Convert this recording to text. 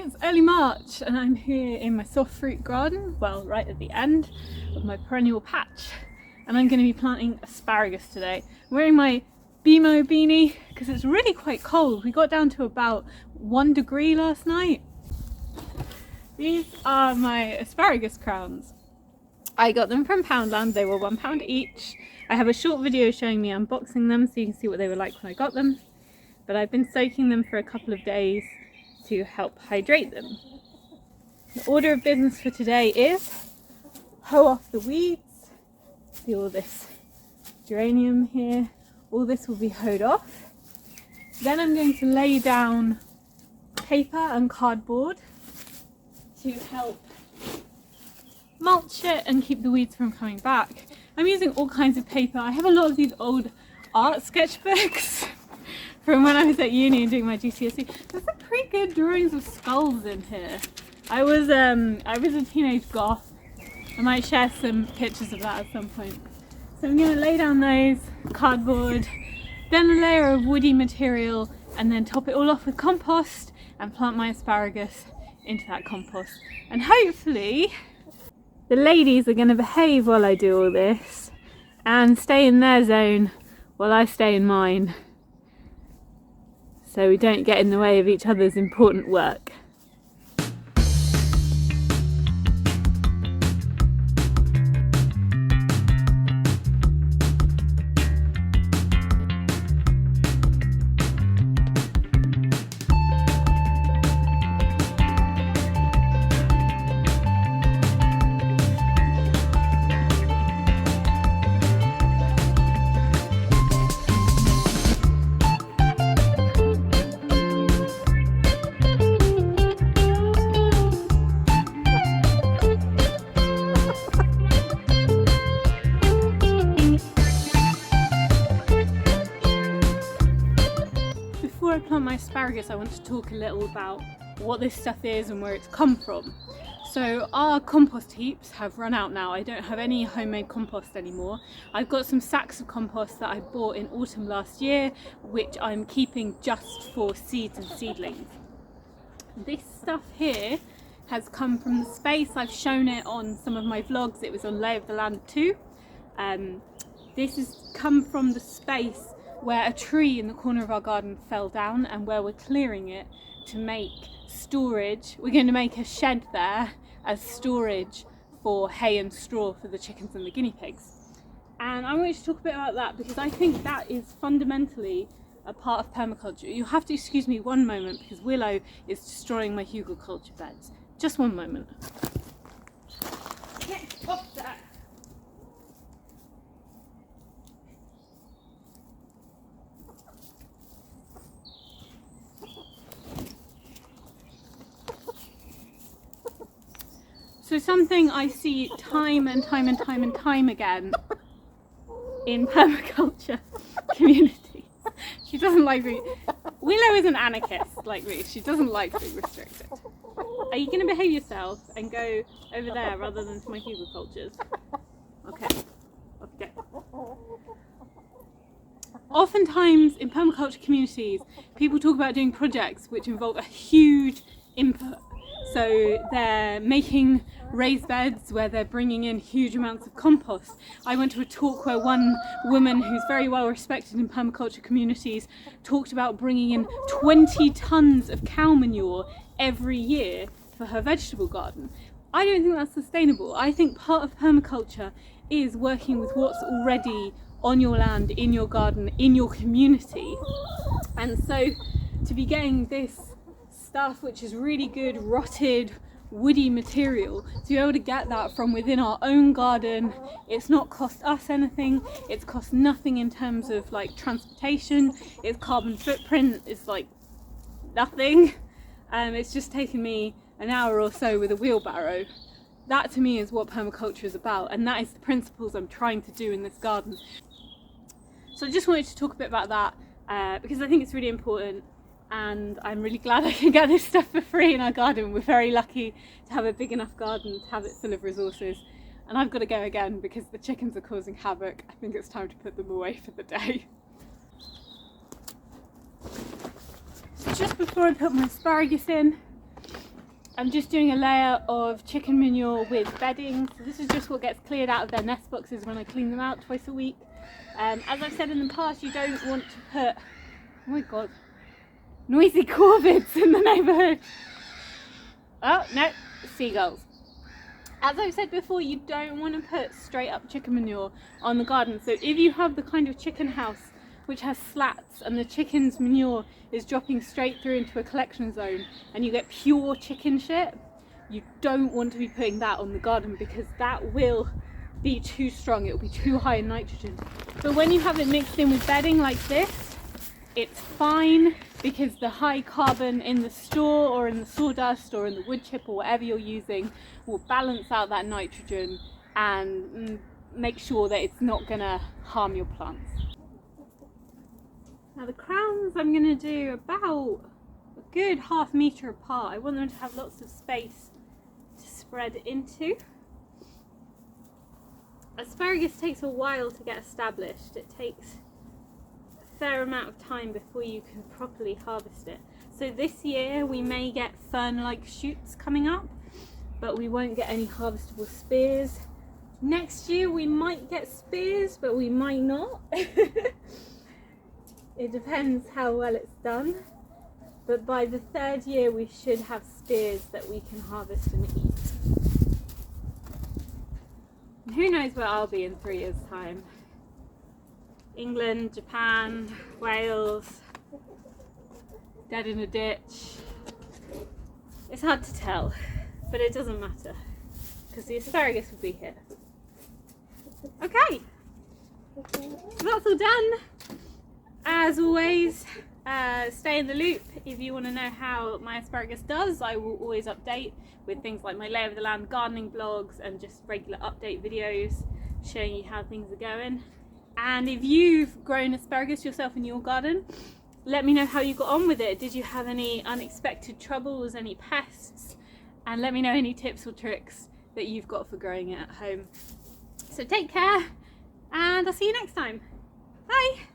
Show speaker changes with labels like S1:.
S1: It's early March and I'm here in my soft fruit garden, well, right at the end of my perennial patch, and I'm going to be planting asparagus today. I'm wearing my BMO beanie because it's really quite cold. We got down to about 1 degree last night. These are my asparagus crowns. I got them from Poundland. They were £1 each. I have a short video showing me unboxing them so you can see what they were like when I got them, but I've been soaking them for a couple of days to help hydrate them. The order of business for today is hoe off the weeds. See all this geranium here, all this will be hoed off. Then I'm going to lay down paper and cardboard to help mulch it and keep the weeds from coming back. I'm using all kinds of paper. I have a lot of these old art sketchbooks from when I was at uni and doing my GCSE. There's some pretty good drawings of skulls in here. I was a teenage goth. I might share some pictures of that at some point. So I'm going to lay down those, cardboard, then a layer of woody material, and then top it all off with compost and plant my asparagus into that compost. And hopefully the ladies are going to behave while I do all this and stay in their zone while I stay in mine, so we don't get in the way of each other's important work. Before I plant my asparagus, I want to talk a little about what this stuff is and where it's come from. So our compost heaps have run out now. I don't have any homemade compost anymore. I've got some sacks of compost that I bought in autumn last year, which I'm keeping just for seeds and seedlings. This stuff here has come from the space. I've shown it on some of my vlogs. It was on Lay of the Land too. This has come from the space where a tree in the corner of our garden fell down, and where we're clearing it to make storage. We're going to make a shed there as storage for hay and straw for the chickens and the guinea pigs. And I want to talk a bit about that because I think that is fundamentally a part of permaculture. You'll have to excuse me one moment because Willow is destroying my hugelkultur beds. Just one moment. Get off that! So something I see time and time again in permaculture communities. She doesn't like being... Willow is an anarchist like me. She doesn't like being restricted. Are you going to behave yourself and go over there rather than to my hugelkulturs? Okay. Okay. Oftentimes in permaculture communities, people talk about doing projects which involve a huge input. So they're making raised beds where they're bringing in huge amounts of compost. I went to a talk where one woman who's very well respected in permaculture communities talked about bringing in 20 tons of cow manure every year for her vegetable garden. I don't think that's sustainable. I think part of permaculture is working with what's already on your land, in your garden, in your community. And so to be getting this stuff which is really good rotted woody material, to be able to get that from within our own garden, it's not cost us anything, it's cost nothing in terms of like transportation, its carbon footprint is like nothing. It's just taken me an hour or so with a wheelbarrow. That to me is what permaculture is about, and that is the principles I'm trying to do in this garden. So I just wanted to talk a bit about that because I think it's really important. And I'm really glad I can get this stuff for free in our garden. We're very lucky to have a big enough garden to have it full of resources. And I've got to go again because the chickens are causing havoc. I think it's time to put them away for the day. So just before I put my asparagus in, I'm just doing a layer of chicken manure with bedding. So this is just what gets cleared out of their nest boxes when I clean them out twice a week. As I've said in the past, you don't want to put, oh my god, noisy corvids in the neighbourhood. Oh no, seagulls. As I've said before, you don't want to put straight up chicken manure on the garden. So if you have the kind of chicken house which has slats and the chicken's manure is dropping straight through into a collection zone and you get pure chicken shit, you don't want to be putting that on the garden because that will be too strong, it will be too high in nitrogen. But when you have it mixed in with bedding like this, it's fine because the high carbon in the straw or in the sawdust or in the wood chip or whatever you're using will balance out that nitrogen and make sure that it's not going to harm your plants. Now the crowns I'm going to do about a good ½ metre apart. I want them to have lots of space to spread into. Asparagus takes a while to get established. It takes a fair amount of time before you can properly harvest it. So this year we may get fern-like shoots coming up, but we won't get any harvestable spears. Next year we might get spears, but we might not. It depends how well it's done, but by the 3rd year we should have spears that we can harvest and eat. And who knows where I'll be in 3 years' time. England, Japan, Wales, dead in a ditch. It's hard to tell, but it doesn't matter because the asparagus will be here. Okay, so that's all done. As always, stay in the loop if you want to know how my asparagus does. I will always update with things like my lay of the land gardening blogs and just regular update videos showing you how things are going. And if you've grown asparagus yourself in your garden, let me know how you got on with it. Did you have any unexpected troubles, any pests? And let me know any tips or tricks that you've got for growing it at home. So take care and I'll see you next time. Bye!